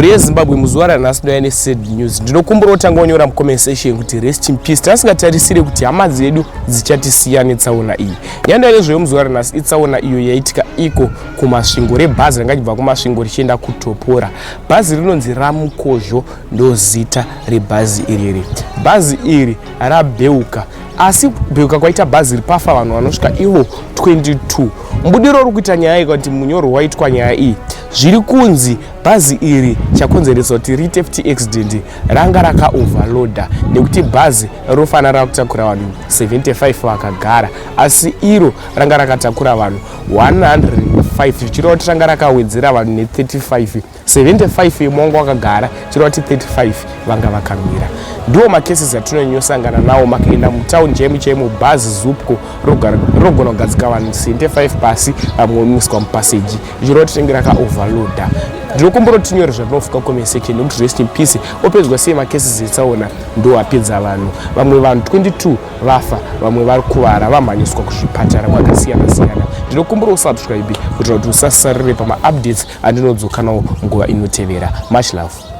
mhuri yezimbabwe muzuva ranhasi ndoya nesad news. Ndinokumbura kutanga unyora mucomment section kuti rest in peace. Tasingatarisire kuti hama dzedu dzichatisiya netsaona iyi. Nyanda yezveyo muzuva ranhasi itsaona iyo yaitika iko kumasvingo rebhazi ranga chibva kumasvingo richienda kutopora. Bhazi rinonzi Ramukozho ndo zita rebhazi iriri. Bhazi iri rabheuka, asi kubheuka kwaita bhazi ripafa vanhu vanosvika ivo 22. Mbudiro uri kuita nyaya iyi kuti munyoro waitwa nyaya iyi. Zviri kunzi bhazi iri chakonzeresa kuti riite FT accident ranga raka overloada nekuti bhazi rofanira kutakura vanhu 75 vakagara, asi iro ranga rakatakura vanhu 105 zvichireva kuti ranga rakawedzera vanhu ne35. 75 yemongo vakagara chireva kuti 35 vanga vakamira. Ndiwo macases atinonyosangana nawo makaenda mutauni chaimu bhazi Zupco rogona kugadzika vanhu 75 pasi vamwe vomiswa mupaseji zvichireva kuti ringe raka overloada. Ndinokumbura kuti tinyore zvatinofuka comment section nekuti rest in peace opedzwa sei macases etsaona ndo apedza vanhu. Vamwe vanhu 22 vafa, vamwe vari kuvara vamhanyiswa kuzvipatara kwakasiyana siyana. Ndinokumbura usubscribe kuitira kuti usasarire pama updates andinodzoka nawo nguva inotevera. Much love.